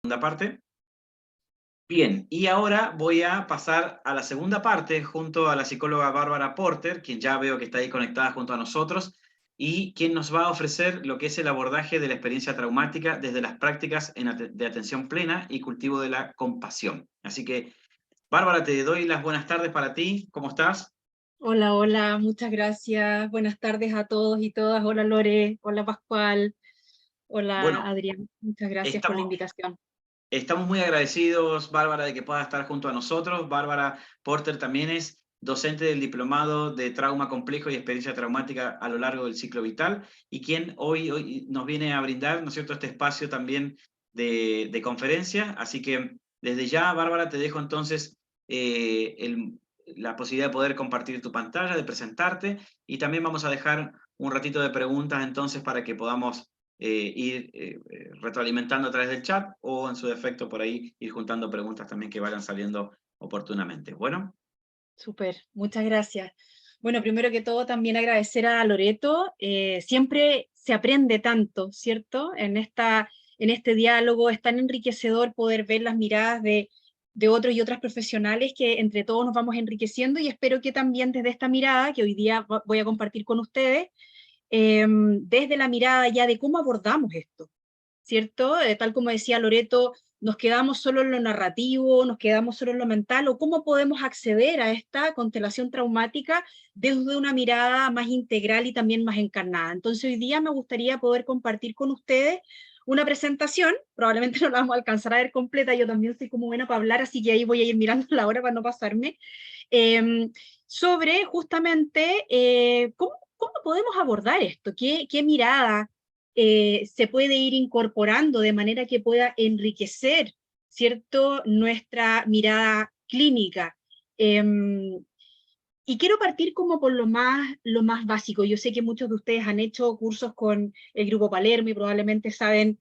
Segunda parte. Bien, y ahora voy a pasar a la segunda parte junto a la psicóloga Bárbara Porter, quien ya veo que está ahí conectada junto a nosotros, y quien nos va a ofrecer lo que es el abordaje de la experiencia traumática desde las prácticas de atención plena y cultivo de la compasión. Así que, Bárbara, te doy las buenas tardes para ti. ¿Cómo estás? Hola, hola, muchas gracias. Buenas tardes a todos y todas. Hola Lore, hola Pascual, hola Bueno, Adrián. Muchas gracias por la estamos, invitación. Estamos muy agradecidos, Bárbara, de que pueda estar junto a nosotros. Bárbara Porter también es docente del Diplomado de Trauma Complejo y Experiencia Traumática a lo largo del ciclo vital y quien hoy nos viene a brindar, ¿no es cierto?, este espacio también de conferencia. Así que desde ya, Bárbara, te dejo entonces la posibilidad de poder compartir tu pantalla, de presentarte y también vamos a dejar un ratito de preguntas entonces para que podamos retroalimentando a través del chat o en su defecto por ahí ir juntando preguntas también que vayan saliendo oportunamente. Bueno, Súper, muchas gracias. Bueno, primero que todo también agradecer a Loreto. Siempre se aprende tanto, ¿cierto? En este diálogo es tan enriquecedor poder ver las miradas de otros y otras profesionales que entre todos nos vamos enriqueciendo y espero que también desde esta mirada que hoy día voy a compartir con ustedes, desde la mirada ya de cómo abordamos esto, ¿cierto? Tal como decía Loreto, nos quedamos solo en lo narrativo, nos quedamos solo en lo mental, o cómo podemos acceder a esta constelación traumática desde una mirada más integral y también más encarnada. Entonces hoy día me gustaría poder compartir con ustedes una presentación, probablemente no la vamos a alcanzar a ver completa, yo también soy como buena para hablar, así que ahí voy a ir mirando la hora para no pasarme, eh, sobre justamente cómo podemos abordar esto, qué mirada se puede ir incorporando de manera que pueda enriquecer, ¿cierto?, nuestra mirada clínica. Y quiero partir como por lo más básico. Yo sé que muchos de ustedes han hecho cursos con el Grupo Palermo y probablemente saben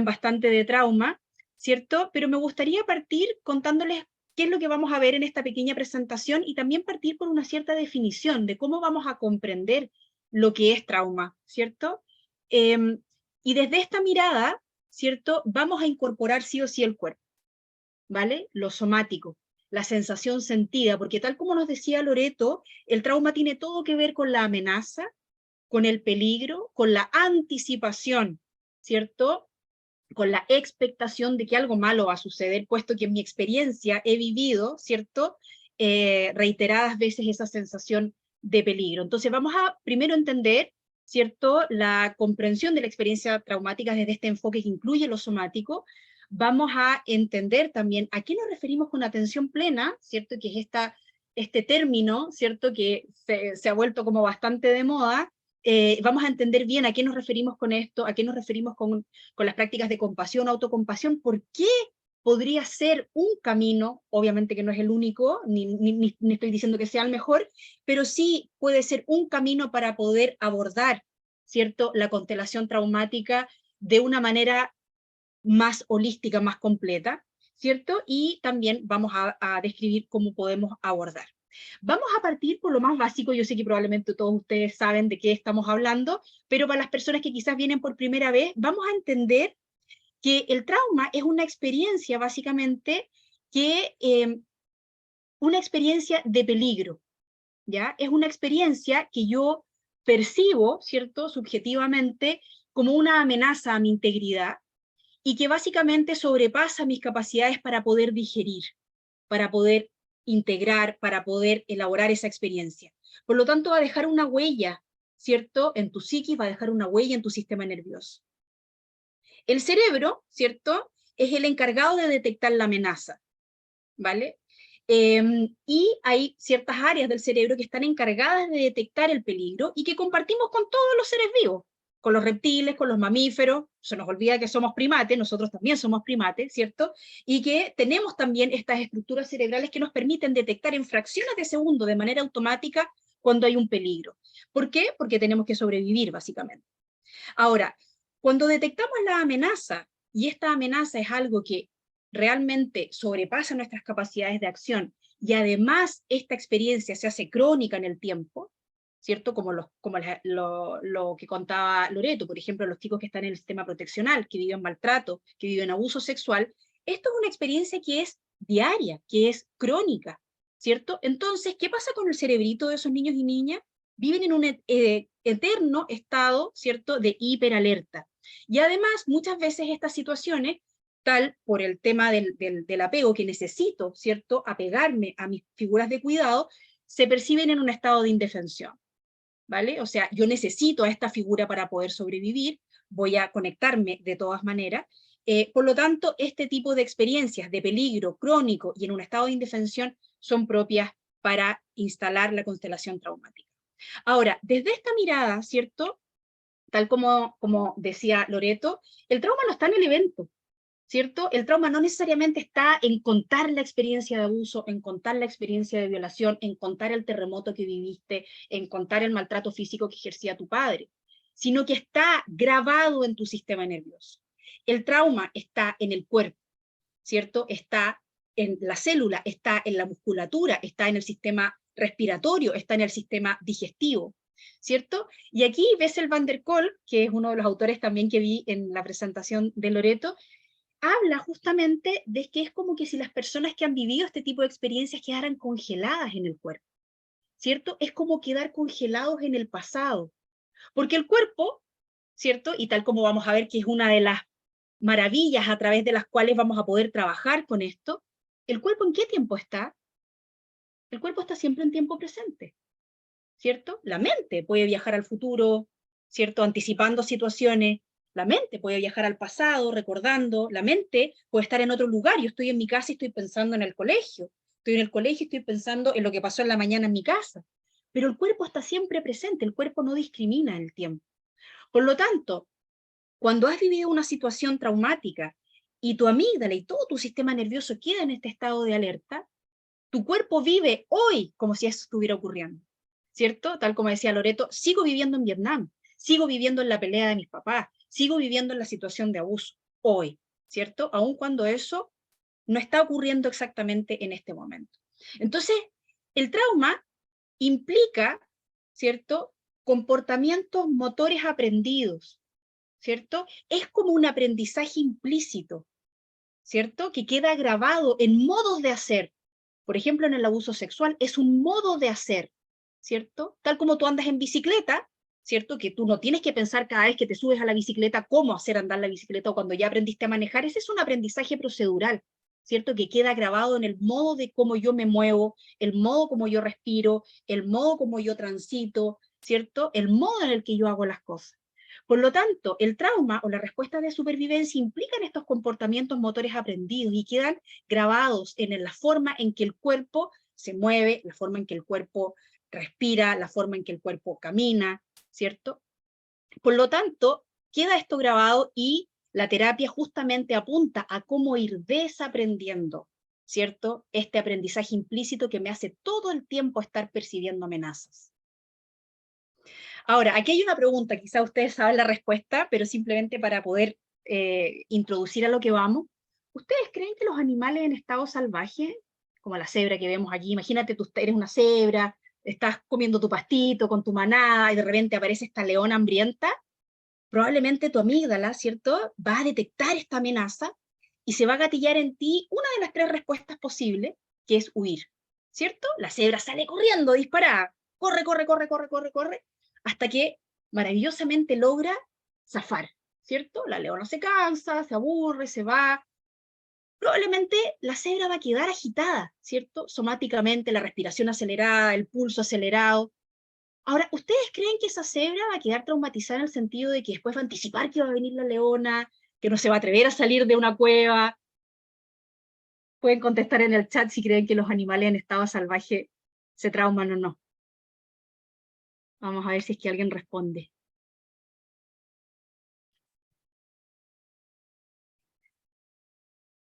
bastante de trauma, ¿cierto? Pero me gustaría partir contándoles qué es lo que vamos a ver en esta pequeña presentación y también partir por una cierta definición de cómo vamos a comprender lo que es trauma, ¿cierto? Eh, y desde esta mirada, ¿cierto? Vamos a incorporar sí o sí el cuerpo, ¿vale? Lo somático, la sensación sentida, porque tal como nos decía Loreto, el trauma tiene todo que ver con la amenaza, con el peligro, con la anticipación, ¿cierto? Con la expectación de que algo malo va a suceder, puesto que en mi experiencia he vivido, ¿cierto? Reiteradas veces esa sensación de peligro. Entonces vamos a primero entender, ¿cierto?, la comprensión de la experiencia traumática desde este enfoque que incluye lo somático. Vamos a entender también a qué nos referimos con atención plena, ¿cierto?, que es este término, ¿cierto?, que se ha vuelto como bastante de moda. Vamos a entender bien a qué nos referimos con esto, a qué nos referimos con las prácticas de compasión, autocompasión, por qué podría ser un camino, obviamente que no es el único, ni estoy diciendo que sea el mejor, pero sí puede ser un camino para poder abordar, ¿cierto?, la constelación traumática de una manera más holística, más completa, ¿cierto? Y también vamos a describir cómo podemos abordar. Vamos a partir por lo más básico, yo sé que probablemente todos ustedes saben de qué estamos hablando, pero para las personas que quizás vienen por primera vez, vamos a entender que el trauma es una experiencia básicamente una experiencia de peligro, ¿ya? Es una experiencia que yo percibo, ¿cierto?, subjetivamente como una amenaza a mi integridad y que básicamente sobrepasa mis capacidades para poder digerir, para poder integrar, para poder elaborar esa experiencia. Por lo tanto, va a dejar una huella, ¿cierto?, en tu psiquis, va a dejar una huella en tu sistema nervioso. El cerebro, ¿cierto?, es el encargado de detectar la amenaza, ¿vale? Y hay ciertas áreas del cerebro que están encargadas de detectar el peligro y que compartimos con todos los seres vivos, con los reptiles, con los mamíferos. Se nos olvida que somos primates, nosotros también somos primates, ¿cierto? Y que tenemos también estas estructuras cerebrales que nos permiten detectar en fracciones de segundo de manera automática cuando hay un peligro. ¿Por qué? Porque tenemos que sobrevivir, básicamente. Ahora, cuando detectamos la amenaza, y esta amenaza es algo que realmente sobrepasa nuestras capacidades de acción, y además esta experiencia se hace crónica en el tiempo, ¿cierto? Como lo que contaba Loreto, por ejemplo, los chicos que están en el sistema proteccional, que viven maltrato, que viven abuso sexual. Esto es una experiencia que es diaria, que es crónica, ¿cierto? Entonces, ¿qué pasa con el cerebrito de esos niños y niñas? Viven en un eterno estado, ¿cierto?, de hiperalerta. Y además, muchas veces estas situaciones, tal por el tema del apego, que necesito, ¿cierto?, apegarme a mis figuras de cuidado, se perciben en un estado de indefensión, ¿vale? O sea, yo necesito a esta figura para poder sobrevivir, voy a conectarme de todas maneras. Por lo tanto, este tipo de experiencias de peligro crónico y en un estado de indefensión son propias para instalar la constelación traumática. Ahora, desde esta mirada, ¿cierto?, tal como decía Loreto, el trauma no está en el evento, ¿cierto? El trauma no necesariamente está en contar la experiencia de abuso, en contar la experiencia de violación, en contar el terremoto que viviste, en contar el maltrato físico que ejercía tu padre, sino que está grabado en tu sistema nervioso. El trauma está en el cuerpo, ¿cierto? Está en la célula, está en la musculatura, está en el sistema respiratorio, está en el sistema digestivo, ¿cierto? Y aquí Bessel van der Kolk, que es uno de los autores también que vi en la presentación de Loreto, habla justamente de que es como que si las personas que han vivido este tipo de experiencias quedaran congeladas en el cuerpo, ¿cierto? Es como quedar congelados en el pasado, porque el cuerpo, ¿cierto? Y tal como vamos a ver que es una de las maravillas a través de las cuales vamos a poder trabajar con esto, ¿el cuerpo en qué tiempo está? El cuerpo está siempre en tiempo presente, ¿cierto? La mente puede viajar al futuro, ¿cierto? Anticipando situaciones. La mente puede viajar al pasado, recordando. La mente puede estar en otro lugar. Yo estoy en mi casa y estoy pensando en el colegio. Estoy en el colegio y estoy pensando en lo que pasó en la mañana en mi casa. Pero el cuerpo está siempre presente. El cuerpo no discrimina el tiempo. Por lo tanto, cuando has vivido una situación traumática y tu amígdala y todo tu sistema nervioso queda en este estado de alerta, tu cuerpo vive hoy como si eso estuviera ocurriendo, ¿cierto? Tal como decía Loreto, sigo viviendo en Vietnam, sigo viviendo en la pelea de mis papás, sigo viviendo en la situación de abuso, hoy, ¿cierto? Aun cuando eso no está ocurriendo exactamente en este momento. Entonces, el trauma implica, ¿cierto?, comportamientos motores aprendidos, ¿cierto? Es como un aprendizaje implícito, ¿cierto?, que queda grabado en modos de hacer. Por ejemplo, en el abuso sexual es un modo de hacer, ¿cierto? Tal como tú andas en bicicleta, ¿cierto? Que tú no tienes que pensar cada vez que te subes a la bicicleta cómo hacer andar la bicicleta o cuando ya aprendiste a manejar. Ese es un aprendizaje procedural, ¿cierto? Que queda grabado en el modo de cómo yo me muevo, el modo como yo respiro, el modo como yo transito, ¿cierto? El modo en el que yo hago las cosas. Por lo tanto, el trauma o la respuesta de supervivencia implican estos comportamientos motores aprendidos y quedan grabados en la forma en que el cuerpo se mueve, la forma en que el cuerpo respira, la forma en que el cuerpo camina, ¿cierto? Por lo tanto, queda esto grabado y la terapia justamente apunta a cómo ir desaprendiendo, ¿cierto? Este aprendizaje implícito que me hace todo el tiempo estar percibiendo amenazas. Ahora, aquí hay una pregunta, quizá ustedes saben la respuesta, pero simplemente para poder introducir a lo que vamos. ¿Ustedes creen que los animales en estado salvaje, como la cebra que vemos aquí, imagínate tú eres una cebra, estás comiendo tu pastito con tu manada y de repente aparece esta leona hambrienta? Probablemente tu amígdala, ¿cierto?, va a detectar esta amenaza y se va a gatillar en ti una de las tres respuestas posibles, que es huir, ¿cierto? La cebra sale corriendo, disparada, corre, corre, corre, corre, corre, corre, hasta que maravillosamente logra zafar, ¿cierto? La leona se cansa, se aburre, se va. Probablemente la cebra va a quedar agitada, ¿cierto? Somáticamente, la respiración acelerada, el pulso acelerado. Ahora, ¿ustedes creen que esa cebra va a quedar traumatizada en el sentido de que después va a anticipar que va a venir la leona, que no se va a atrever a salir de una cueva? Pueden contestar en el chat si creen que los animales en estado salvaje se trauman o no. Vamos a ver si es que alguien responde.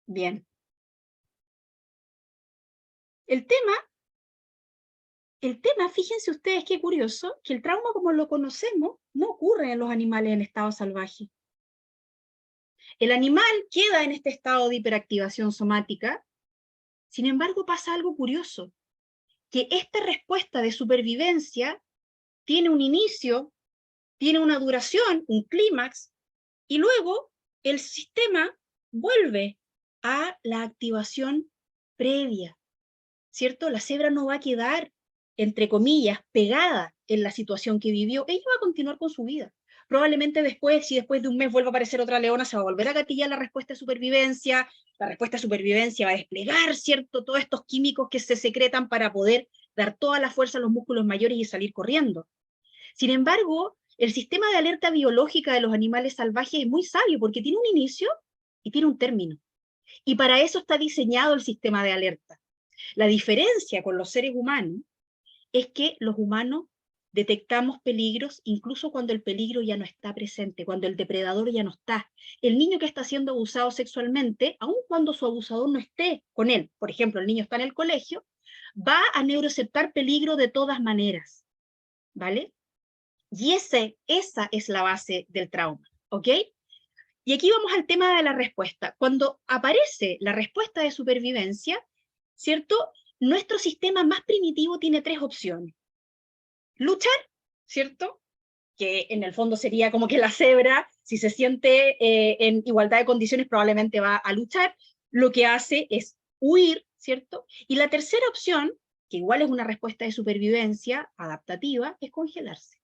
Bien. El tema, fíjense ustedes qué curioso, que el trauma como lo conocemos no ocurre en los animales en estado salvaje. El animal queda en este estado de hiperactivación somática, sin embargo pasa algo curioso, que esta respuesta de supervivencia tiene un inicio, tiene una duración, un clímax, y luego el sistema vuelve a la activación previa, ¿cierto? La cebra no va a quedar, entre comillas, pegada en la situación que vivió, ella va a continuar con su vida. Probablemente después, si después de un mes vuelve a aparecer otra leona, se va a volver a gatillar la respuesta de supervivencia, la respuesta de supervivencia va a desplegar, ¿cierto? Todos estos químicos que se secretan para poder dar toda la fuerza a los músculos mayores y salir corriendo. Sin embargo, el sistema de alerta biológica de los animales salvajes es muy sabio porque tiene un inicio y tiene un término. Y para eso está diseñado el sistema de alerta. La diferencia con los seres humanos es que los humanos detectamos peligros incluso cuando el peligro ya no está presente, cuando el depredador ya no está. El niño que está siendo abusado sexualmente, aun cuando su abusador no esté con él, por ejemplo, el niño está en el colegio, va a neuroceptar peligro de todas maneras, ¿vale? Y esa es la base del trauma, ¿ok? Y aquí vamos al tema de la respuesta. Cuando aparece la respuesta de supervivencia, ¿cierto? Nuestro sistema más primitivo tiene tres opciones. Luchar, ¿cierto? Que en el fondo sería como que la cebra, si se siente en igualdad de condiciones, probablemente va a luchar. Lo que hace es huir, ¿cierto? Y la tercera opción, que igual es una respuesta de supervivencia adaptativa, es congelarse.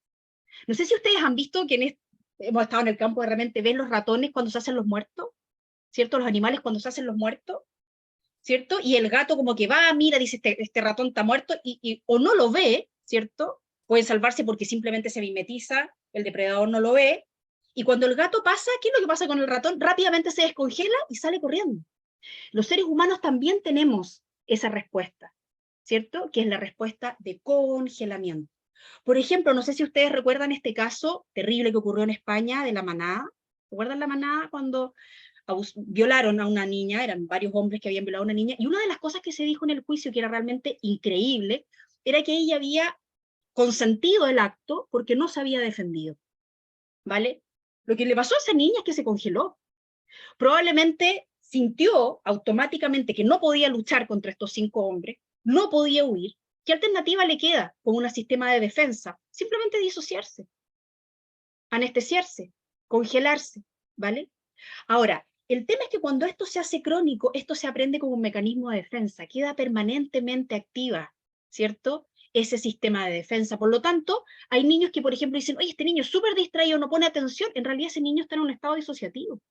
No sé si ustedes han visto que hemos estado en el campo, de repente ven los ratones cuando se hacen los muertos, ¿cierto? Los animales cuando se hacen los muertos, ¿cierto? Y el gato como que va, mira, dice, este ratón está muerto, o no lo ve, ¿cierto? Pueden salvarse porque simplemente se mimetiza, el depredador no lo ve, y cuando el gato pasa, ¿qué es lo que pasa con el ratón? Rápidamente se descongela y sale corriendo. Los seres humanos también tenemos esa respuesta, ¿cierto? Que es la respuesta de congelamiento. Por ejemplo, no sé si ustedes recuerdan este caso terrible que ocurrió en España de la manada. ¿Recuerdan la manada cuando violaron a una niña? Eran varios hombres que habían violado a una niña. Y una de las cosas que se dijo en el juicio, que era realmente increíble, era que ella había consentido el acto porque no se había defendido. ¿Vale? Lo que le pasó a esa niña es que se congeló. Probablemente sintió automáticamente que no podía luchar contra estos 5 hombres, no podía huir. ¿Qué alternativa le queda con un sistema de defensa? Simplemente disociarse, anestesiarse, congelarse, ¿vale? Ahora, el tema es que cuando esto se hace crónico, esto se aprende como un mecanismo de defensa, queda permanentemente activa, ¿cierto? Ese sistema de defensa. Por lo tanto, hay niños que, por ejemplo, dicen, oye, este niño es súper distraído, no pone atención, en realidad ese niño está en un estado disociativo,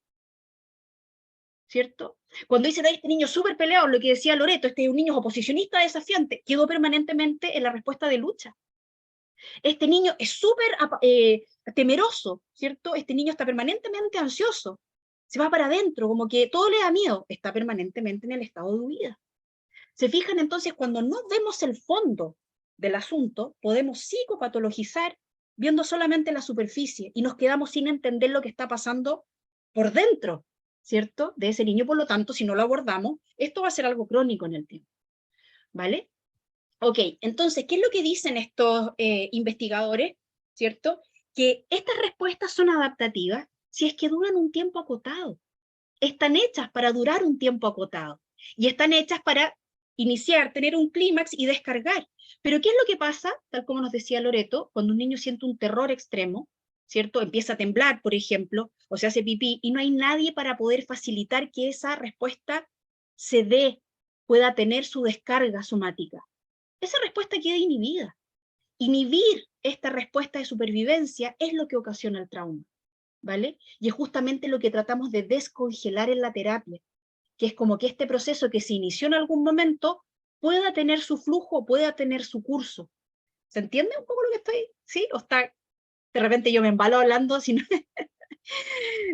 ¿cierto? Cuando dicen, este niño súper peleado, lo que decía Loreto, este es un niño oposicionista desafiante, quedó permanentemente en la respuesta de lucha. Este niño es súper temeroso, ¿cierto? Este niño está permanentemente ansioso, se va para adentro, como que todo le da miedo, está permanentemente en el estado de huida. Se fijan entonces, cuando no vemos el fondo del asunto, podemos psicopatologizar viendo solamente la superficie y nos quedamos sin entender lo que está pasando por dentro, ¿cierto? De ese niño. Por lo tanto, si no lo abordamos, esto va a ser algo crónico en el tiempo, ¿vale? Ok, entonces, ¿qué es lo que dicen estos investigadores? ¿Cierto? Que estas respuestas son adaptativas si es que duran un tiempo acotado. Están hechas para durar un tiempo acotado. Y están hechas para iniciar, tener un clímax y descargar. Pero ¿qué es lo que pasa? Tal como nos decía Loreto, cuando un niño siente un terror extremo, ¿cierto? Empieza a temblar, por ejemplo, o se hace pipí, y no hay nadie para poder facilitar que esa respuesta se dé, pueda tener su descarga somática. Esa respuesta queda inhibida. Inhibir esta respuesta de supervivencia es lo que ocasiona el trauma, ¿vale? Y es justamente lo que tratamos de descongelar en la terapia, que es como que este proceso que se inició en algún momento pueda tener su flujo, pueda tener su curso. ¿Se entiende un poco lo que estoy? ¿Sí? ¿O está, de repente yo me embalo hablando? Sino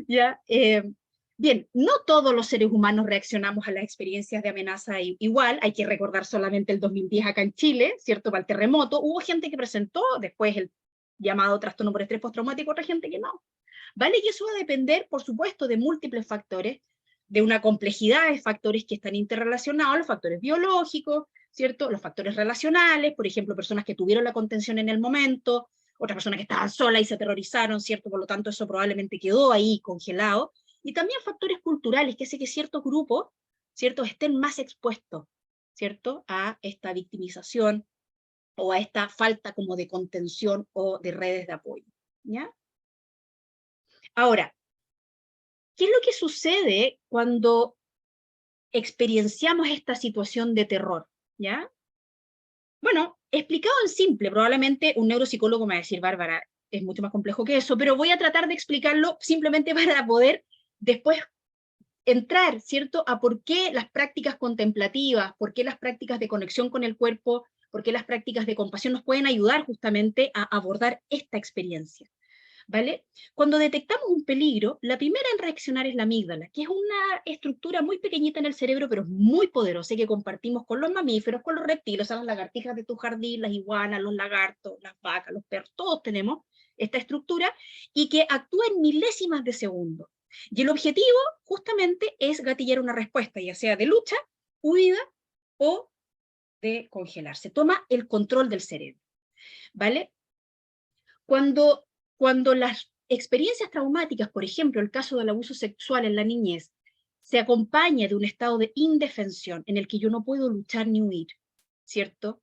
¿ya? Bien, no todos los seres humanos reaccionamos a las experiencias de amenaza igual. Hay que recordar solamente el 2010 acá en Chile, ¿cierto? Para el terremoto, hubo gente que presentó después el llamado trastorno por estrés postraumático, otra gente que no. ¿Vale? Y eso va a depender, por supuesto, de múltiples factores, de una complejidad de factores que están interrelacionados, los factores biológicos, ¿cierto? Los factores relacionales, por ejemplo, personas que tuvieron la contención en el momento, otras personas que estaban solas y se aterrorizaron, ¿cierto? Por lo tanto, eso probablemente quedó ahí congelado. Y también factores culturales, que hace que ciertos grupos, ¿cierto?, estén más expuestos, ¿cierto?, a esta victimización o a esta falta como de contención o de redes de apoyo, ¿ya? Ahora, ¿qué es lo que sucede cuando experienciamos esta situación de terror? ¿Ya? Bueno, explicado en simple, probablemente un neuropsicólogo me va a decir, Bárbara, es mucho más complejo que eso, pero voy a tratar de explicarlo simplemente para poder después entrar, ¿cierto?, a por qué las prácticas contemplativas, por qué las prácticas de conexión con el cuerpo, por qué las prácticas de compasión nos pueden ayudar justamente a abordar esta experiencia. ¿Vale? Cuando detectamos un peligro, la primera en reaccionar es la amígdala, que es una estructura muy pequeñita en el cerebro, pero es muy poderosa y que compartimos con los mamíferos, con los reptiles, las lagartijas de tu jardín, las iguanas, los lagartos, las vacas, los perros, todos tenemos esta estructura y que actúa en milésimas de segundo. Y el objetivo justamente es gatillar una respuesta, ya sea de lucha, huida o de congelarse. Toma el control del cerebro, ¿vale? Cuando las experiencias traumáticas, por ejemplo, el caso del abuso sexual en la niñez, se acompaña de un estado de indefensión en el que yo no puedo luchar ni huir, ¿cierto?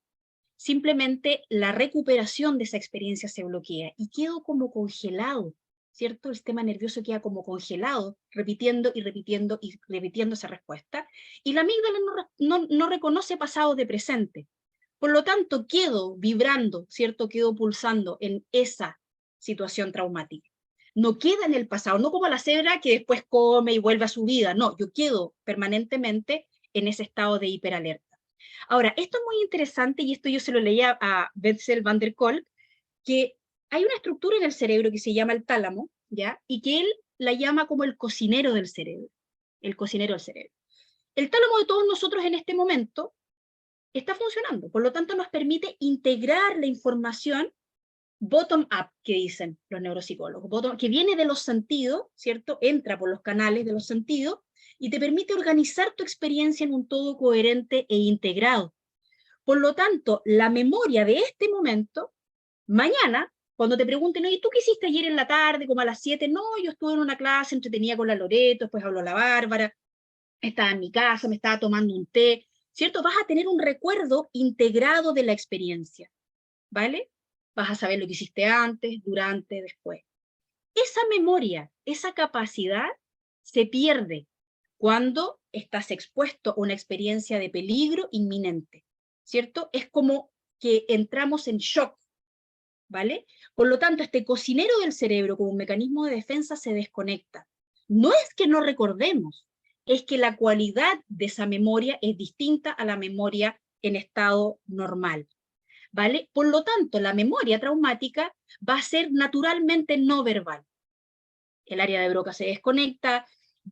Simplemente la recuperación de esa experiencia se bloquea y quedo como congelado, ¿cierto? El sistema nervioso queda como congelado, repitiendo y repitiendo y repitiendo esa respuesta, y la amígdala no reconoce pasado de presente. Por lo tanto, quedo vibrando, ¿cierto? Quedo pulsando en esa situación traumática. No queda en el pasado, no como la cebra que después come y vuelve a su vida, no, yo quedo permanentemente en ese estado de hiperalerta. Ahora, esto es muy interesante, y esto yo se lo leía a Bessel van der Kolk, que hay una estructura en el cerebro que se llama el tálamo, ¿ya? Y que él la llama como el cocinero del cerebro, el cocinero del cerebro. El tálamo de todos nosotros en este momento está funcionando, por lo tanto nos permite integrar la información bottom-up, que dicen los neuropsicólogos, que viene de los sentidos, ¿cierto? Entra por los canales de los sentidos y te permite organizar tu experiencia en un todo coherente e integrado. Por lo tanto, la memoria de este momento, mañana, cuando te pregunten, oye, ¿tú qué hiciste ayer en la tarde, como a las 7? No, yo estuve en una clase, entretenida con la Loreto, después habló la Bárbara, estaba en mi casa, me estaba tomando un té, ¿cierto? Vas a tener un recuerdo integrado de la experiencia, ¿vale? Vas a saber lo que hiciste antes, durante, después. Esa memoria, esa capacidad se pierde cuando estás expuesto a una experiencia de peligro inminente, ¿cierto? Es como que entramos en shock, ¿vale? Por lo tanto, este cocinero del cerebro como un mecanismo de defensa se desconecta. No es que no recordemos, es que la cualidad de esa memoria es distinta a la memoria en estado normal, ¿vale? Por lo tanto, la memoria traumática va a ser naturalmente no verbal. El área de Broca se desconecta,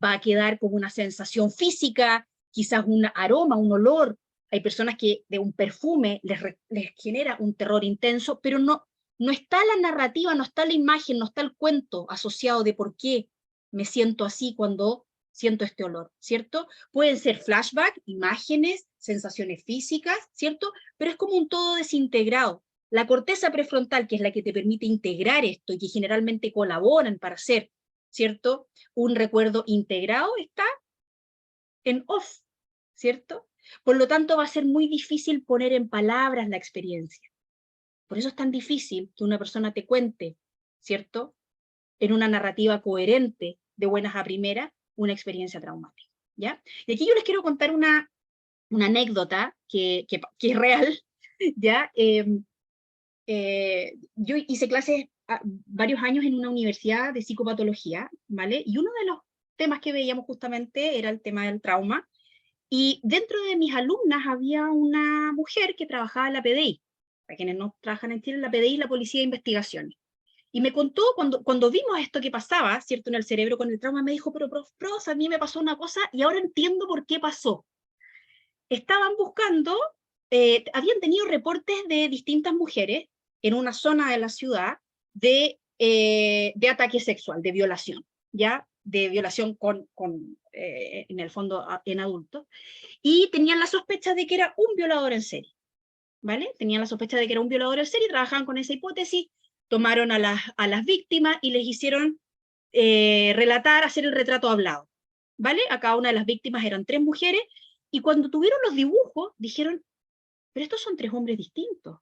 va a quedar como una sensación física, quizás un aroma, un olor. Hay personas que de un perfume les genera un terror intenso, pero no está la narrativa, no está la imagen, no está el cuento asociado de por qué me siento así cuando siento este olor, ¿cierto? Pueden ser flashbacks, imágenes, sensaciones físicas, ¿cierto? Pero es como un todo desintegrado. La corteza prefrontal, que es la que te permite integrar esto y que generalmente colaboran para hacer, ¿cierto?, un recuerdo integrado, está en off, ¿cierto? Por lo tanto, va a ser muy difícil poner en palabras la experiencia. Por eso es tan difícil que una persona te cuente, ¿cierto?, en una narrativa coherente, de buenas a primeras, una experiencia traumática, ¿ya? Y aquí yo les quiero contar una anécdota que es real, ¿ya? Yo hice clases varios años en una universidad de psicopatología, ¿vale? Y uno de los temas que veíamos justamente era el tema del trauma, y dentro de mis alumnas había una mujer que trabajaba en la PDI. Para quienes no trabajan en Chile, la PDI es la Policía de Investigaciones. Y me contó, cuando vimos esto que pasaba, ¿cierto?, en el cerebro con el trauma, me dijo, pero prof, a mí me pasó una cosa y ahora entiendo por qué pasó. Estaban buscando, habían tenido reportes de distintas mujeres en una zona de la ciudad de ataque sexual, de violación, ¿ya? De violación en el fondo, en adultos, y tenían la sospecha de que era un violador en serie, ¿vale? Tenían la sospecha de que era un violador en serie, trabajaban con esa hipótesis, tomaron a las víctimas y les hicieron relatar, hacer el retrato hablado, ¿vale? A cada una de las víctimas eran 3 mujeres, y cuando tuvieron los dibujos, dijeron, pero estos son 3 hombres distintos.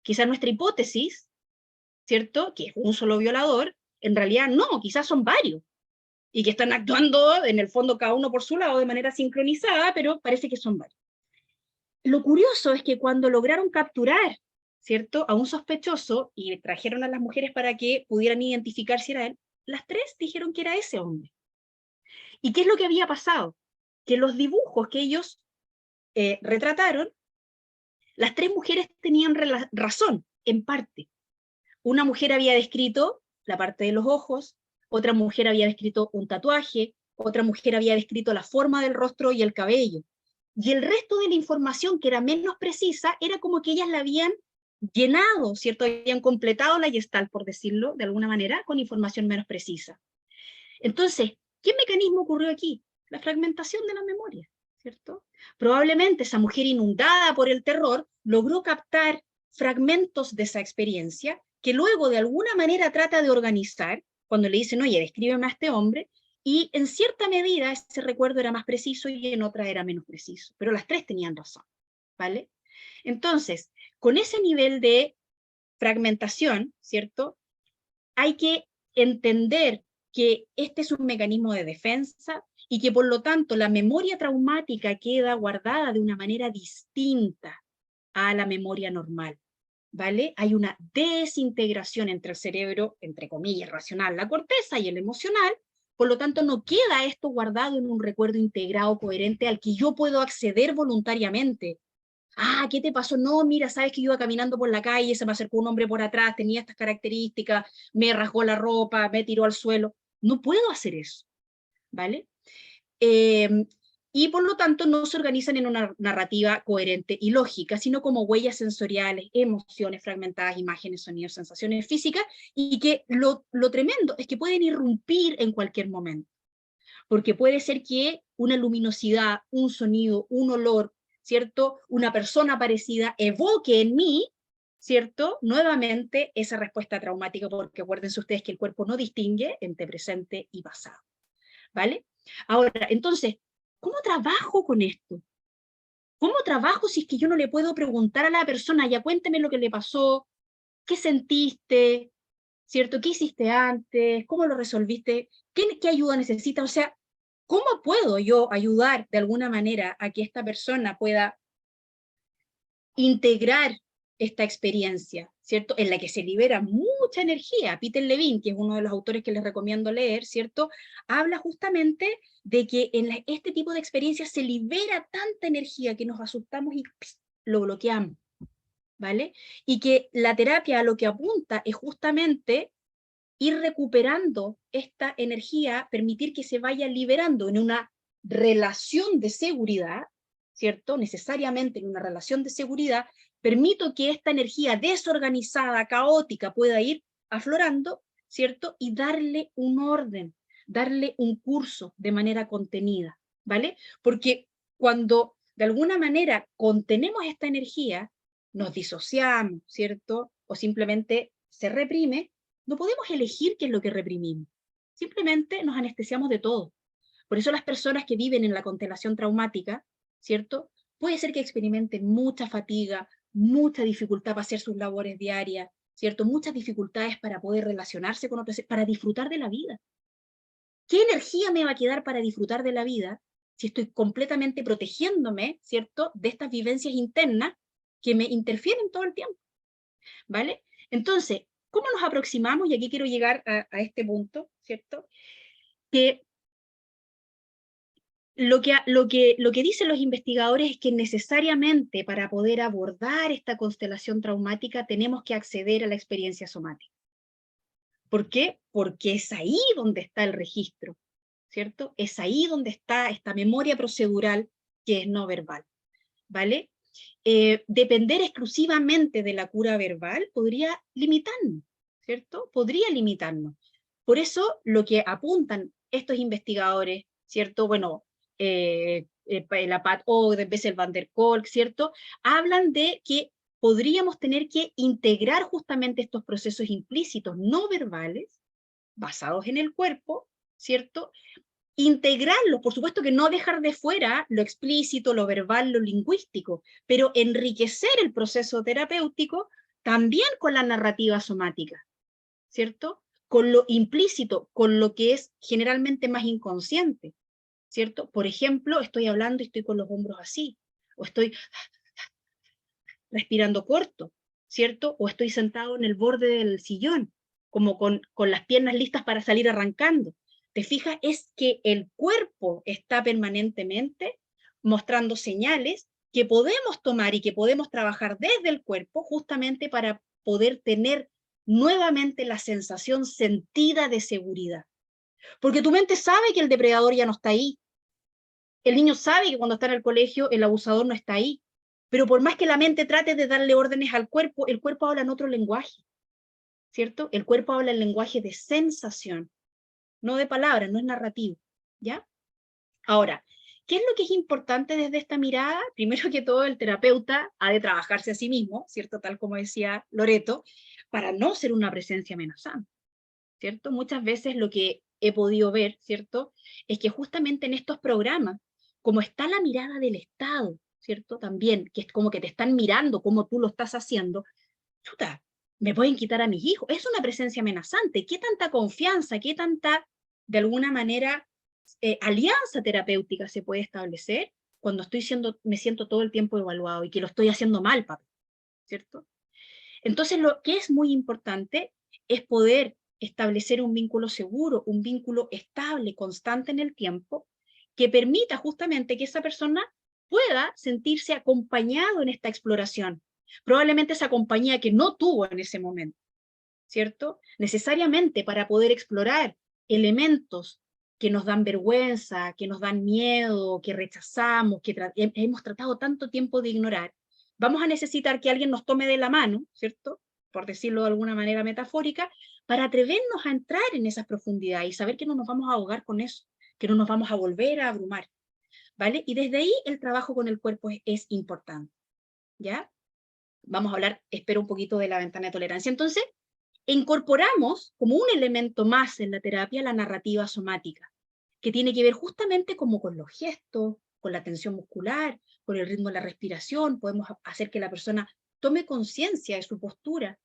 Quizás nuestra hipótesis, ¿cierto?, que es un solo violador, en realidad no, quizás son varios, y que están actuando en el fondo cada uno por su lado de manera sincronizada, pero parece que son varios. Lo curioso es que cuando lograron capturar, ¿cierto?, a un sospechoso y trajeron a las mujeres para que pudieran identificar si era él, las tres dijeron que era ese hombre. ¿Y qué es lo que había pasado? Que los dibujos que ellos retrataron, las tres mujeres tenían razón, en parte. Una mujer había descrito la parte de los ojos, otra mujer había descrito un tatuaje, otra mujer había descrito la forma del rostro y el cabello. Y el resto de la información, que era menos precisa, era como que ellas la habían llenado, ¿cierto? Habían completado la gestalt, por decirlo de alguna manera, con información menos precisa. Entonces, ¿qué mecanismo ocurrió aquí? La fragmentación de la memoria, ¿cierto? Probablemente esa mujer inundada por el terror logró captar fragmentos de esa experiencia que luego de alguna manera trata de organizar, cuando le dicen, oye, descríbeme a este hombre, y en cierta medida ese recuerdo era más preciso y en otra era menos preciso, pero las tres tenían razón, ¿vale? Entonces, con ese nivel de fragmentación, ¿cierto? Hay que entender que este es un mecanismo de defensa y que por lo tanto la memoria traumática queda guardada de una manera distinta a la memoria normal, ¿vale? Hay una desintegración entre el cerebro, entre comillas, racional, la corteza y el emocional, por lo tanto no queda esto guardado en un recuerdo integrado, coherente, al que yo puedo acceder voluntariamente. Ah, ¿qué te pasó? No, mira, sabes que yo iba caminando por la calle, se me acercó un hombre por atrás, tenía estas características, me rasgó la ropa, me tiró al suelo. No puedo hacer eso, ¿vale? Y por lo tanto no se organizan en una narrativa coherente y lógica, sino como huellas sensoriales, emociones fragmentadas, imágenes, sonidos, sensaciones físicas, y que lo tremendo es que pueden irrumpir en cualquier momento, porque puede ser que una luminosidad, un sonido, un olor, ¿cierto?, una persona parecida evoque en mí, ¿cierto?, nuevamente esa respuesta traumática, porque acuérdense ustedes que el cuerpo no distingue entre presente y pasado, ¿vale? Ahora, entonces, ¿cómo trabajo con esto? ¿Cómo trabajo si es que yo no le puedo preguntar a la persona, ya cuénteme lo que le pasó, qué sentiste, ¿cierto? ¿Qué hiciste antes? ¿Cómo lo resolviste? ¿Qué ayuda necesitas? O sea, ¿cómo puedo yo ayudar de alguna manera a que esta persona pueda integrar esta experiencia, ¿cierto? En la que se libera mucha energía. Peter Levine, que es uno de los autores que les recomiendo leer, ¿cierto?, habla justamente de que en este tipo de experiencias se libera tanta energía que nos asustamos y lo bloqueamos, ¿vale? Y que la terapia a lo que apunta es justamente ir recuperando esta energía, permitir que se vaya liberando en una relación de seguridad, ¿cierto? Necesariamente en una relación de seguridad, permito que esta energía desorganizada, caótica, pueda ir aflorando, ¿cierto? Y darle un orden, darle un curso de manera contenida, ¿vale? Porque cuando de alguna manera contenemos esta energía, nos disociamos, ¿cierto? O simplemente se reprime, no podemos elegir qué es lo que reprimimos. Simplemente nos anestesiamos de todo. Por eso las personas que viven en la constelación traumática, ¿cierto?, puede ser que experimenten mucha fatiga, mucha dificultad para hacer sus labores diarias, ¿cierto?, muchas dificultades para poder relacionarse con otros, para disfrutar de la vida. ¿Qué energía me va a quedar para disfrutar de la vida si estoy completamente protegiéndome, ¿cierto?, de estas vivencias internas que me interfieren todo el tiempo? ¿Vale? Entonces, ¿cómo nos aproximamos? Y aquí quiero llegar a este punto, ¿cierto? Que lo que dicen los investigadores es que necesariamente para poder abordar esta constelación traumática tenemos que acceder a la experiencia somática. ¿Por qué? Porque es ahí donde está el registro, ¿cierto? Es ahí donde está esta memoria procedural que es no verbal, ¿vale? Depender exclusivamente de la cura verbal podría limitarnos, ¿cierto? Podría limitarnos. Por eso lo que apuntan estos investigadores, ¿cierto? Bueno, la Pat Ogden, Bessel van der Kolk, ¿cierto? Hablan de que podríamos tener que integrar justamente estos procesos implícitos no verbales, basados en el cuerpo, ¿cierto? Integrarlos, por supuesto que no dejar de fuera lo explícito, lo verbal, lo lingüístico, pero enriquecer el proceso terapéutico también con la narrativa somática, ¿cierto? Con lo implícito, con lo que es generalmente más inconsciente, ¿cierto? Por ejemplo, estoy hablando y estoy con los hombros así, o estoy respirando corto, ¿cierto? O estoy sentado en el borde del sillón, como con las piernas listas para salir arrancando. ¿Te fijas? Es que el cuerpo está permanentemente mostrando señales que podemos tomar y que podemos trabajar desde el cuerpo justamente para poder tener nuevamente la sensación sentida de seguridad. Porque tu mente sabe que el depredador ya no está ahí. El niño sabe que cuando está en el colegio el abusador no está ahí. Pero por más que la mente trate de darle órdenes al cuerpo, el cuerpo habla en otro lenguaje, ¿cierto? El cuerpo habla en lenguaje de sensación, no de palabras, no es narrativo, ¿ya? Ahora, ¿qué es lo que es importante desde esta mirada? Primero que todo, el terapeuta ha de trabajarse a sí mismo, ¿cierto? Tal como decía Loreto, para no ser una presencia amenazante, ¿cierto? Muchas veces lo que he podido ver, ¿cierto? Es que justamente en estos programas, como está la mirada del Estado, ¿cierto? También, que es como que te están mirando cómo tú lo estás haciendo, chuta, me pueden quitar a mis hijos. Es una presencia amenazante. ¿Qué tanta confianza, qué tanta, de alguna manera, alianza terapéutica se puede establecer cuando me siento todo el tiempo evaluado y que lo estoy haciendo mal, papá, ¿cierto? Entonces, lo que es muy importante es poder establecer un vínculo seguro, un vínculo estable, constante en el tiempo, que permita justamente que esa persona pueda sentirse acompañado en esta exploración. Probablemente esa compañía que no tuvo en ese momento, ¿cierto? Necesariamente para poder explorar elementos que nos dan vergüenza, que nos dan miedo, que rechazamos, que hemos tratado tanto tiempo de ignorar, vamos a necesitar que alguien nos tome de la mano, ¿cierto? Por decirlo de alguna manera metafórica, para atrevernos a entrar en esas profundidades y saber que no nos vamos a ahogar con eso, que no nos vamos a volver a abrumar, ¿vale? Y desde ahí el trabajo con el cuerpo es importante, ¿ya? Vamos a hablar, espero, un poquito de la ventana de tolerancia. Entonces, incorporamos como un elemento más en la terapia la narrativa somática, que tiene que ver justamente como con los gestos, con la tensión muscular, con el ritmo de la respiración. Podemos hacer que la persona tome conciencia de su postura,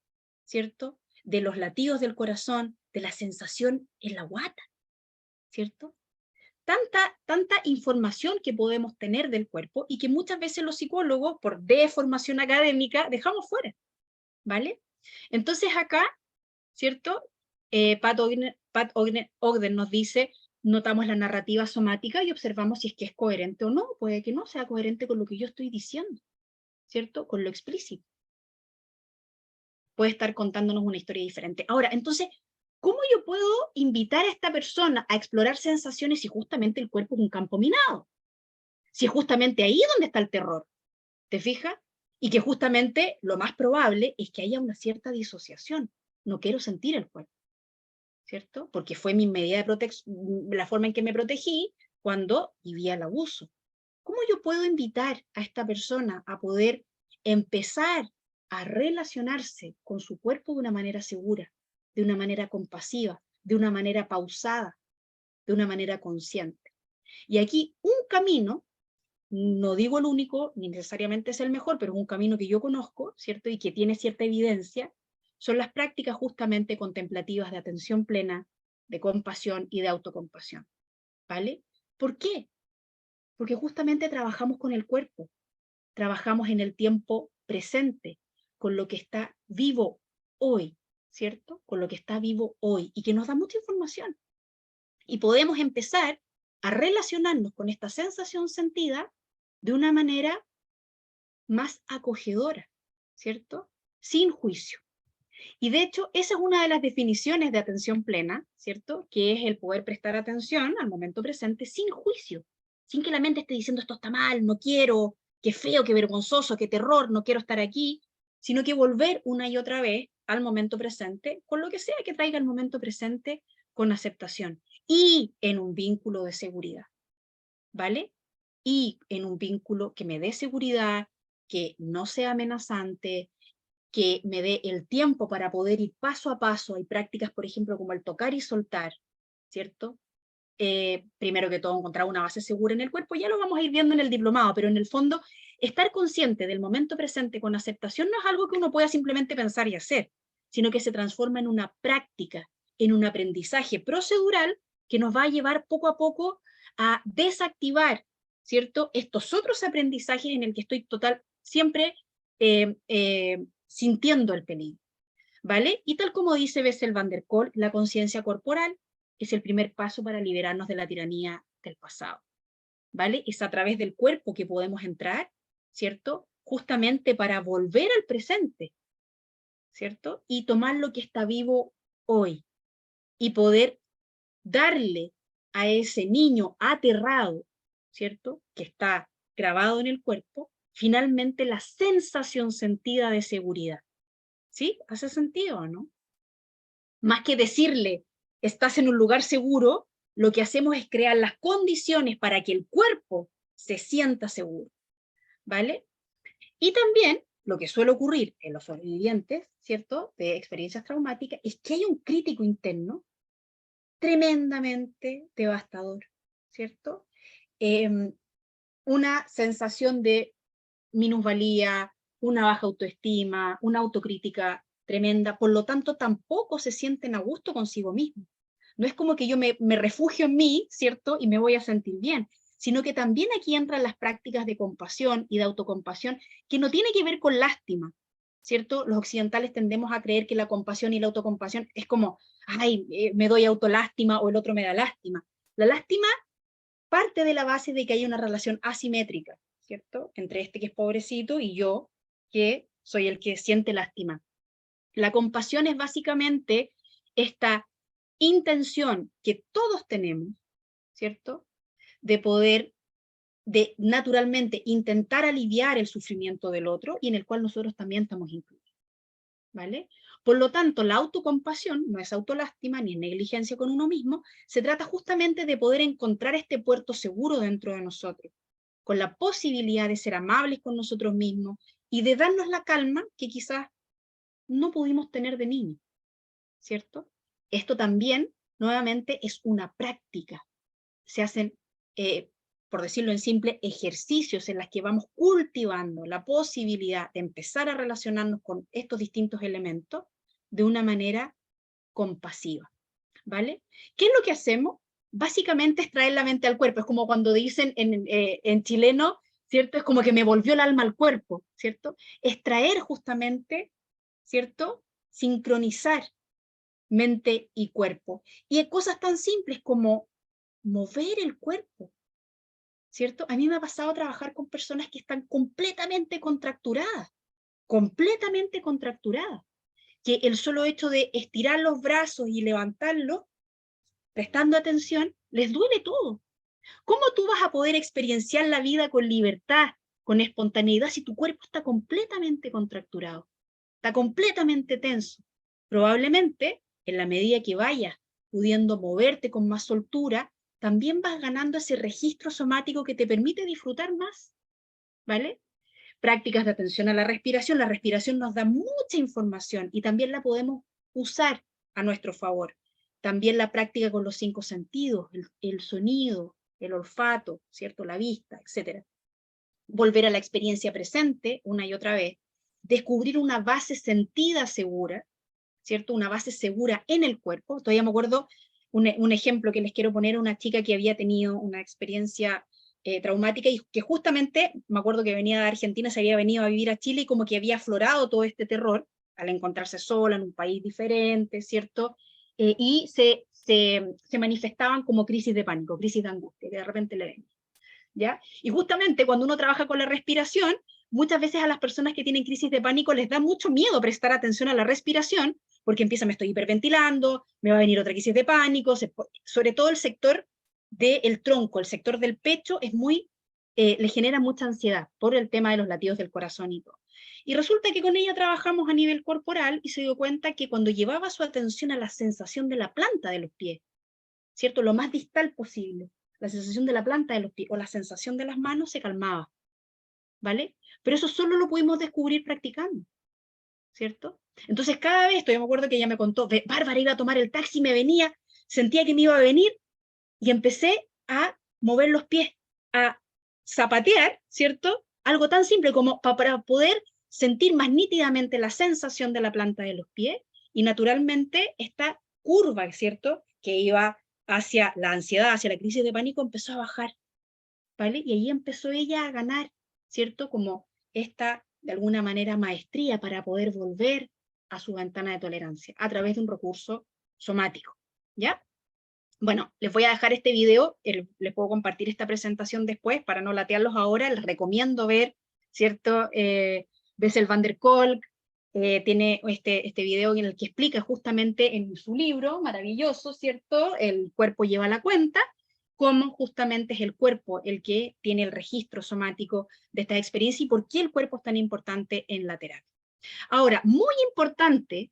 ¿cierto? De los latidos del corazón, de la sensación en la guata, ¿cierto? Tanta información que podemos tener del cuerpo y que muchas veces los psicólogos, por deformación académica, dejamos fuera, ¿vale? Entonces acá, ¿cierto? Pat Ogden nos dice, notamos la narrativa somática y observamos si es que es coherente o no. Puede que no sea coherente con lo que yo estoy diciendo, ¿cierto? Con lo explícito. Puede estar contándonos una historia diferente. Ahora, entonces, ¿cómo yo puedo invitar a esta persona a explorar sensaciones si justamente el cuerpo es un campo minado? Si es justamente ahí donde está el terror, ¿te fijas? Y que justamente lo más probable es que haya una cierta disociación. No quiero sentir el cuerpo, ¿cierto? Porque fue mi medida de protección, la forma en que me protegí cuando vivía el abuso. ¿Cómo yo puedo invitar a esta persona a poder empezar a relacionarse con su cuerpo de una manera segura, de una manera compasiva, de una manera pausada, de una manera consciente? Y aquí un camino, no digo el único, ni necesariamente es el mejor, pero es un camino que yo conozco, ¿cierto? Y que tiene cierta evidencia, son las prácticas justamente contemplativas de atención plena, de compasión y de autocompasión, ¿vale? ¿Por qué? Porque justamente trabajamos con el cuerpo, trabajamos en el tiempo presente, con lo que está vivo hoy, ¿cierto? Con lo que está vivo hoy y que nos da mucha información. Y podemos empezar a relacionarnos con esta sensación sentida de una manera más acogedora, ¿cierto? Sin juicio. Y de hecho, esa es una de las definiciones de atención plena, ¿cierto? Que es el poder prestar atención al momento presente sin juicio, sin que la mente esté diciendo esto está mal, no quiero, qué feo, qué vergonzoso, qué terror, no quiero estar aquí, sino que volver una y otra vez al momento presente, con lo que sea que traiga el momento presente, con aceptación y en un vínculo de seguridad, ¿vale? Y en un vínculo que me dé seguridad, que no sea amenazante, que me dé el tiempo para poder ir paso a paso. Hay prácticas, por ejemplo, como el tocar y soltar, ¿cierto? Primero que todo, encontrar una base segura en el cuerpo, ya lo vamos a ir viendo en el diplomado, pero en el fondo estar consciente del momento presente con aceptación no es algo que uno pueda simplemente pensar y hacer, sino que se transforma en una práctica, en un aprendizaje procedural que nos va a llevar poco a poco a desactivar, ¿cierto?, estos otros aprendizajes en el que estoy siempre sintiendo el peligro, ¿vale? Y tal como dice Bessel van der Kolk, la conciencia corporal es el primer paso para liberarnos de la tiranía del pasado, ¿vale? Es a través del cuerpo que podemos entrar, ¿cierto?, justamente para volver al presente, ¿cierto?, y tomar lo que está vivo hoy, y poder darle a ese niño aterrado, ¿cierto?, que está grabado en el cuerpo, finalmente la sensación sentida de seguridad. ¿Sí? ¿Hace sentido o no? Más que decirle, estás en un lugar seguro, lo que hacemos es crear las condiciones para que el cuerpo se sienta seguro, ¿vale? Y también, lo que suele ocurrir en los sobrevivientes, ¿cierto?, de experiencias traumáticas, es que hay un crítico interno tremendamente devastador, ¿cierto? Una sensación de minusvalía, una baja autoestima, una autocrítica tremenda, por lo tanto tampoco se sienten a gusto consigo mismos. No es como que yo me refugio en mí, ¿cierto?, y me voy a sentir bien, sino que también aquí entran las prácticas de compasión y de autocompasión, que no tiene que ver con lástima, ¿cierto? Los occidentales tendemos a creer que la compasión y la autocompasión es como, ay, me doy autolástima o el otro me da lástima. La lástima parte de la base de que hay una relación asimétrica, ¿cierto?, entre este que es pobrecito y yo, que soy el que siente lástima. La compasión es básicamente esta intención que todos tenemos, ¿cierto?, de poder, de naturalmente intentar aliviar el sufrimiento del otro y en el cual nosotros también estamos incluidos, ¿vale? Por lo tanto, la autocompasión no es autolástima ni negligencia con uno mismo, se trata justamente de poder encontrar este puerto seguro dentro de nosotros, con la posibilidad de ser amables con nosotros mismos y de darnos la calma que quizás no pudimos tener de niño, ¿cierto? Esto también, nuevamente, es una práctica. Se hacen, por decirlo en simple, ejercicios en los que vamos cultivando la posibilidad de empezar a relacionarnos con estos distintos elementos de una manera compasiva, ¿vale? ¿Qué es lo que hacemos? Básicamente es traer la mente al cuerpo. Es como cuando dicen en chileno, ¿cierto? Es como que me volvió el alma al cuerpo, ¿cierto? Es traer justamente, ¿cierto?, sincronizar mente y cuerpo. Y hay cosas tan simples como mover el cuerpo, ¿cierto? A mí me ha pasado trabajar con personas que están completamente contracturadas, que el solo hecho de estirar los brazos y levantarlos, prestando atención, les duele todo. ¿Cómo tú vas a poder experienciar la vida con libertad, con espontaneidad, si tu cuerpo está completamente contracturado, está completamente tenso? Probablemente, en la medida que vayas pudiendo moverte con más soltura, también vas ganando ese registro somático que te permite disfrutar más, ¿vale? Prácticas de atención a la respiración nos da mucha información y también la podemos usar a nuestro favor. También la práctica con los 5 sentidos, el sonido, el olfato, ¿cierto?, la vista, etc. Volver a la experiencia presente una y otra vez, descubrir una base sentida segura, ¿cierto?, una base segura en el cuerpo. Todavía me acuerdo un ejemplo que les quiero poner, una chica que había tenido una experiencia traumática y que justamente, me acuerdo que venía de Argentina, se había venido a vivir a Chile y como que había aflorado todo este terror al encontrarse sola en un país diferente, ¿cierto? Y se manifestaban como crisis de pánico, crisis de angustia, que de repente le ven, ¿ya? Y justamente cuando uno trabaja con la respiración, muchas veces a las personas que tienen crisis de pánico les da mucho miedo prestar atención a la respiración, porque empieza, me estoy hiperventilando, me va a venir otra crisis de pánico, sobre todo el sector del tronco, el sector del pecho, es muy, le genera mucha ansiedad por el tema de los latidos del corazón y todo. Y resulta que con ella trabajamos a nivel corporal y se dio cuenta que cuando llevaba su atención a la sensación de la planta de los pies, ¿cierto?, lo más distal posible, la sensación de la planta de los pies o la sensación de las manos, se calmaba, ¿vale? Pero eso solo lo pudimos descubrir practicando, ¿cierto? Entonces cada vez, yo me acuerdo que ella me contó, Bárbara, iba a tomar el taxi, me venía, sentía que me iba a venir, y empecé a mover los pies, a zapatear, ¿cierto?, Algo tan simple como para poder sentir más nítidamente la sensación de la planta de los pies, y naturalmente esta curva, ¿cierto?, que iba hacia la ansiedad, hacia la crisis de pánico, empezó a bajar, ¿vale? Y ahí empezó ella a ganar, ¿cierto?, como esta, de alguna manera, maestría para poder volver a su ventana de tolerancia a través de un recurso somático, ¿ya? Bueno, les voy a dejar este video, les puedo compartir esta presentación después para no latearlos ahora, les recomiendo ver, ¿cierto? Bessel van der Kolk tiene este video en el que explica justamente en su libro, maravilloso, ¿cierto? El cuerpo lleva la cuenta, cómo justamente es el cuerpo el que tiene el registro somático de esta experiencia y por qué el cuerpo es tan importante en la terapia. Ahora, muy importante,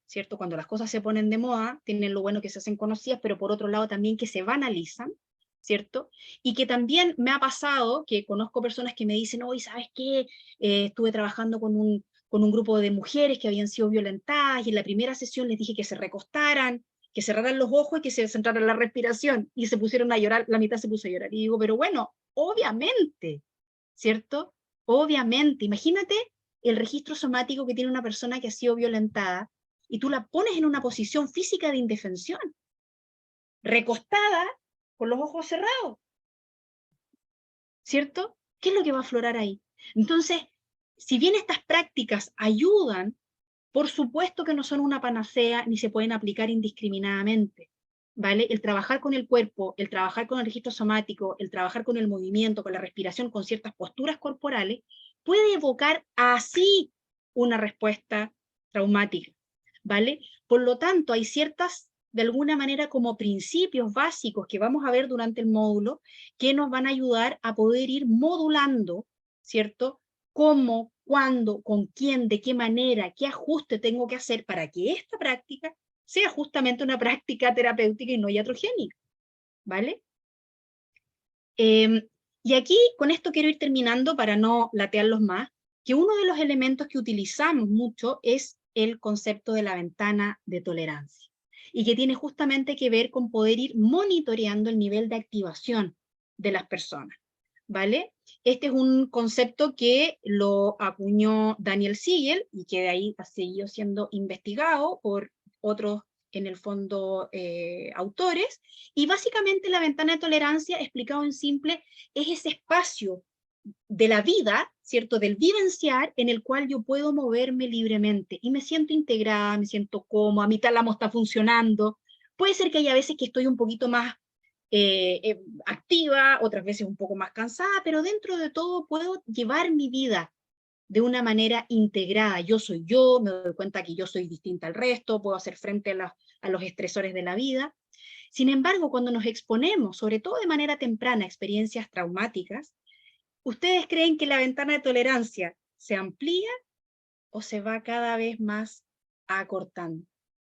¿cierto? Cuando las cosas se ponen de moda, tienen lo bueno que se hacen conocidas, pero por otro lado también que se banalizan, ¿cierto? Y que también me ha pasado que conozco personas que me dicen, oye, ¿sabes qué? Estuve trabajando con un grupo de mujeres que habían sido violentadas y en la primera sesión les dije que se recostaran, que cerraran los ojos y que se centraran en la respiración, y se pusieron a llorar, la mitad se puso a llorar. Y digo, pero bueno, obviamente, ¿cierto? Obviamente, imagínate el registro somático que tiene una persona que ha sido violentada y tú la pones en una posición física de indefensión, recostada, con los ojos cerrados, ¿cierto? ¿Qué es lo que va a aflorar ahí? Entonces, si bien estas prácticas ayudan, por supuesto que no son una panacea ni se pueden aplicar indiscriminadamente, ¿vale? El trabajar con el cuerpo, el trabajar con el registro somático, el trabajar con el movimiento, con la respiración, con ciertas posturas corporales, puede evocar así una respuesta traumática, ¿vale? Por lo tanto, hay ciertas, de alguna manera, como principios básicos que vamos a ver durante el módulo, que nos van a ayudar a poder ir modulando, ¿cierto? Cómo, cuándo, con quién, de qué manera, qué ajuste tengo que hacer para que esta práctica sea justamente una práctica terapéutica y no iatrogénica, ¿vale? Y aquí, con esto quiero ir terminando para no latearlos más, que uno de los elementos que utilizamos mucho es el concepto de la ventana de tolerancia, y que tiene justamente que ver con poder ir monitoreando el nivel de activación de las personas, ¿vale? Este es un concepto que lo acuñó Daniel Siegel y que de ahí ha seguido siendo investigado por otros, en el fondo, autores, y básicamente la ventana de tolerancia, explicado en simple, es ese espacio de la vida, ¿cierto?, del vivenciar, en el cual yo puedo moverme libremente y me siento integrada, me siento cómoda, mi tálamo está funcionando. Puede ser que haya veces que estoy un poquito más activa, otras veces un poco más cansada, pero dentro de todo puedo llevar mi vida de una manera integrada. Yo soy yo, me doy cuenta que yo soy distinta al resto, puedo hacer frente a los estresores de la vida. Sin embargo, cuando nos exponemos, sobre todo de manera temprana, a experiencias traumáticas, ¿ustedes creen que la ventana de tolerancia se amplía o se va cada vez más acortando?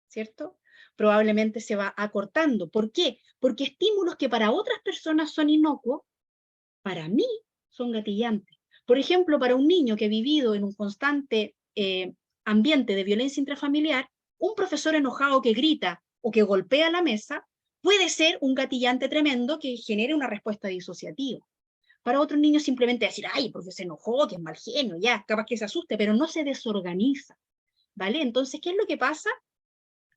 ¿Cierto? Probablemente se va acortando. ¿Por qué? Porque estímulos que para otras personas son inocuos, para mí son gatillantes. Por ejemplo, para un niño que ha vivido en un constante ambiente de violencia intrafamiliar, un profesor enojado que grita o que golpea la mesa puede ser un gatillante tremendo que genere una respuesta disociativa. Para otros niños simplemente decir, ay, porque se enojó, que es mal genio, ya, capaz que se asuste, pero no se desorganiza, ¿vale? Entonces, ¿qué es lo que pasa?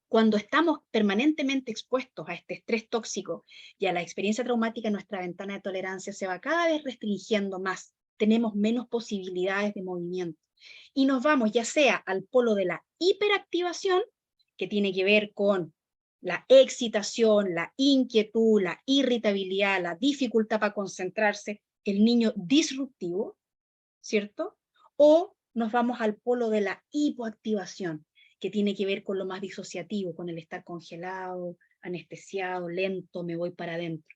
Cuando estamos permanentemente expuestos a este estrés tóxico y a la experiencia traumática, nuestra ventana de tolerancia se va cada vez restringiendo más, tenemos menos posibilidades de movimiento. Y nos vamos ya sea al polo de la hiperactivación, que tiene que ver con la excitación, la inquietud, la irritabilidad, la dificultad para concentrarse, el niño disruptivo, ¿cierto? O nos vamos al polo de la hipoactivación, que tiene que ver con lo más disociativo, con el estar congelado, anestesiado, lento, me voy para adentro,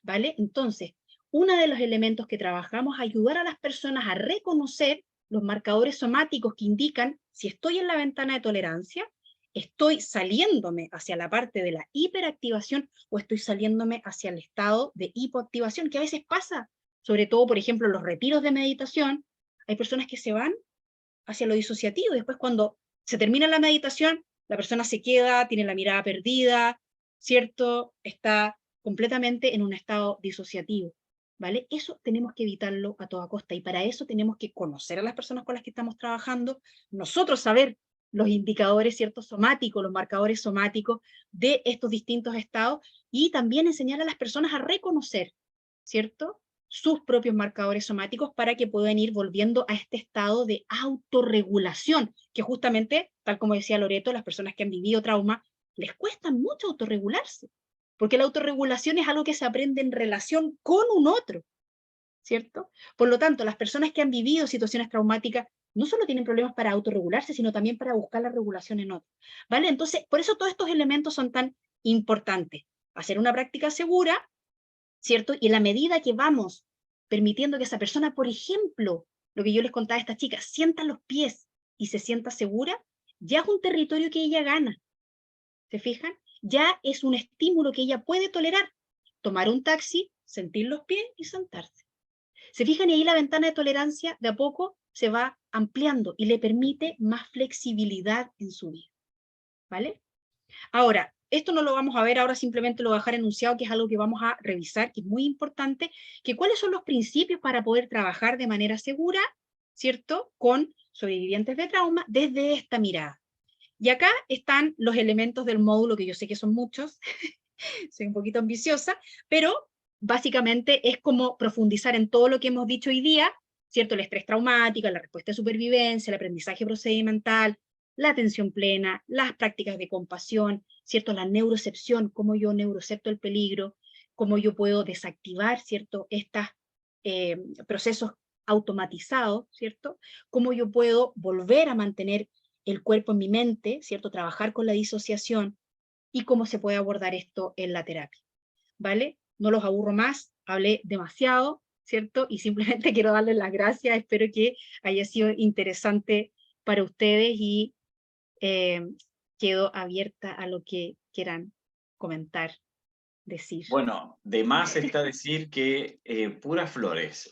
¿vale? Entonces, uno de los elementos que trabajamos es ayudar a las personas a reconocer los marcadores somáticos que indican si estoy en la ventana de tolerancia, estoy saliéndome hacia la parte de la hiperactivación o estoy saliéndome hacia el estado de hipoactivación, que a veces pasa, sobre todo, por ejemplo, en los retiros de meditación, hay personas que se van hacia lo disociativo, y después cuando se termina la meditación, la persona se queda, tiene la mirada perdida, ¿cierto? Está completamente en un estado disociativo. ¿vale? Eso tenemos que evitarlo a toda costa, y para eso tenemos que conocer a las personas con las que estamos trabajando, nosotros saber los indicadores, ¿cierto?, somáticos, los marcadores somáticos de estos distintos estados, y también enseñar a las personas a reconocer, ¿cierto?, sus propios marcadores somáticos para que puedan ir volviendo a este estado de autorregulación, que justamente, tal como decía Loreto, las personas que han vivido trauma, les cuesta mucho autorregularse, porque la autorregulación es algo que se aprende en relación con un otro, ¿cierto? Por lo tanto, las personas que han vivido situaciones traumáticas no solo tienen problemas para autorregularse, sino también para buscar la regulación en otros, ¿vale? Entonces, por eso todos estos elementos son tan importantes. Hacer una práctica segura, ¿cierto? Y en la medida que vamos permitiendo que esa persona, por ejemplo, lo que yo les contaba a esta chica, sienta los pies y se sienta segura, ya es un territorio que ella gana. ¿Se fijan? Ya es un estímulo que ella puede tolerar. Tomar un taxi, sentir los pies y sentarse. ¿Se fijan? Y ahí la ventana de tolerancia de a poco se va ampliando y le permite más flexibilidad en su vida. ¿Vale? Ahora, esto no lo vamos a ver ahora, simplemente lo voy a dejar enunciado, que es algo que vamos a revisar, que es muy importante, que cuáles son los principios para poder trabajar de manera segura, ¿cierto?, con sobrevivientes de trauma desde esta mirada. Y acá están los elementos del módulo, que yo sé que son muchos, soy un poquito ambiciosa, pero básicamente es como profundizar en todo lo que hemos dicho hoy día, ¿cierto? El estrés traumático, la respuesta de supervivencia, el aprendizaje procedimental, la atención plena, las prácticas de compasión, ¿cierto? La neurocepción, cómo yo neurocepto el peligro, cómo yo puedo desactivar, ¿cierto?, estos procesos automatizados, ¿cierto? Cómo yo puedo volver a mantener el cuerpo en mi mente, ¿cierto? Trabajar con la disociación, y cómo se puede abordar esto en la terapia, ¿vale? No los aburro más, hablé demasiado, ¿cierto? Y simplemente quiero darles las gracias, espero que haya sido interesante para ustedes, y eh, quedo abierta a lo que quieran comentar, decir. Bueno, de más está decir que puras flores.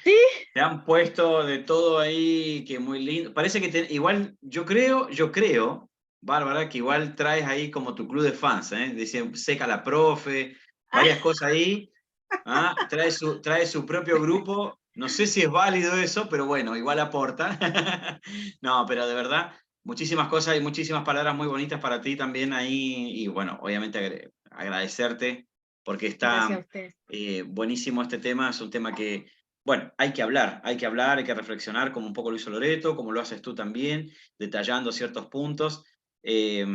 Sí, Te han puesto de todo ahí, que muy lindo. Parece que igual, yo creo, Bárbara, que igual traes ahí como tu club de fans, ¿eh? Dicen, seca la profe, varias ah, cosas ahí. ¿Ah? Trae su propio grupo. No sé si es válido eso, pero bueno, igual aporta. No, pero de verdad, muchísimas cosas y muchísimas palabras muy bonitas para ti también ahí. Y bueno, obviamente agradecerte porque gracias a está ustedes. buenísimo este tema. Es un tema que, bueno, hay que reflexionar, como un poco lo hizo Loreto, como lo haces tú también, detallando ciertos puntos. Eh,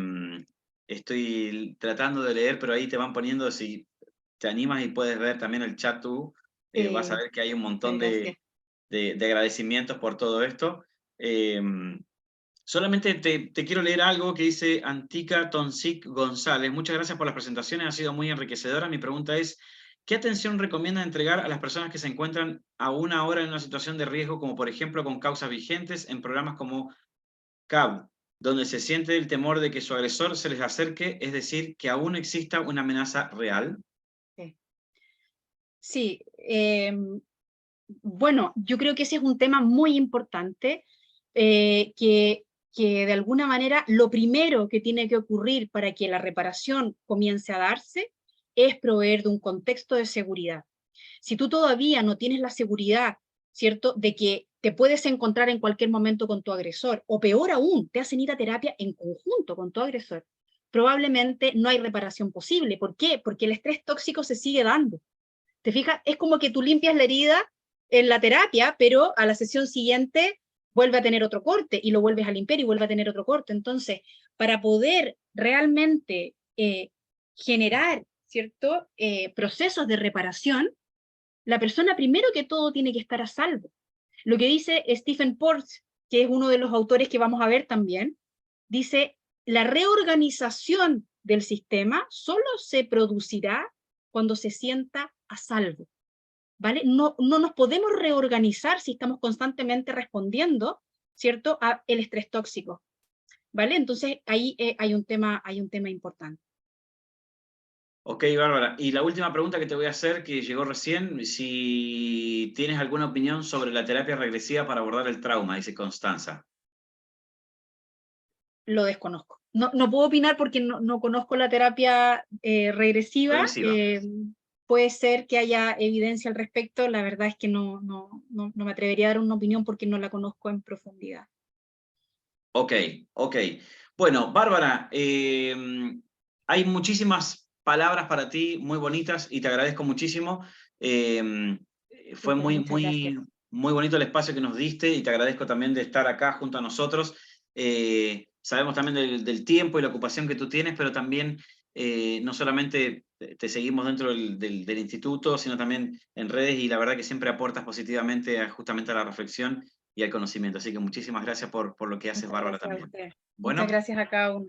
Estoy tratando de leer, pero ahí te van poniendo, si te animas y puedes ver también el chat tú, vas a ver que hay un montón Gracias. de agradecimientos por todo esto. Eh, Solamente te quiero leer algo que dice Antica Tonsic González. Muchas gracias por las presentaciones, ha sido muy enriquecedora. Mi pregunta es, ¿qué atención recomienda entregar a las personas que se encuentran aún ahora en una situación de riesgo, como por ejemplo con causas vigentes en programas como CAB, donde se siente el temor de que su agresor se les acerque, es decir, que aún exista una amenaza real? Sí, sí, bueno, yo creo que ese es un tema muy importante, que de alguna manera lo primero que tiene que ocurrir para que la reparación comience a darse es proveer de un contexto de seguridad. Si tú todavía no tienes la seguridad, ¿cierto?, de que te puedes encontrar en cualquier momento con tu agresor, o peor aún, te hacen ir a terapia en conjunto con tu agresor, probablemente no hay reparación posible. ¿Por qué? Porque el estrés tóxico se sigue dando. ¿Te fijas? Es como que tú limpias la herida en la terapia, pero a la sesión siguiente vuelve a tener otro corte y lo vuelves a limpiar y vuelve a tener otro corte. Entonces, para poder realmente generar, ¿cierto?, procesos de reparación, la persona primero que todo tiene que estar a salvo. Lo que dice Stephen Porges, que es uno de los autores que vamos a ver también, dice, la reorganización del sistema solo se producirá cuando se sienta a salvo, ¿vale? No, no nos podemos reorganizar si estamos constantemente respondiendo, ¿cierto?, a el estrés tóxico, ¿vale? Entonces ahí hay un tema importante. Ok, Bárbara. Y la última pregunta que te voy a hacer, que llegó recién, si tienes alguna opinión sobre la terapia regresiva para abordar el trauma, dice Constanza. Lo desconozco. No, no puedo opinar porque no conozco la terapia regresiva. Regresiva. puede ser que haya evidencia al respecto, la verdad es que no me atrevería a dar una opinión porque no la conozco en profundidad. Ok, ok. Bueno, Bárbara, hay muchísimas palabras para ti muy bonitas y te agradezco muchísimo. Fue Súper, muchas gracias. muy bonito el espacio que nos diste y te agradezco también de estar acá junto a nosotros. Sabemos también del tiempo y la ocupación que tú tienes, pero también no solamente te seguimos dentro del instituto, sino también en redes y la verdad que siempre aportas positivamente justamente a la reflexión y al conocimiento. Así que muchísimas gracias por lo que haces, Muchas Bárbara, gracias a también. usted. Muchas Bueno. gracias a cada uno.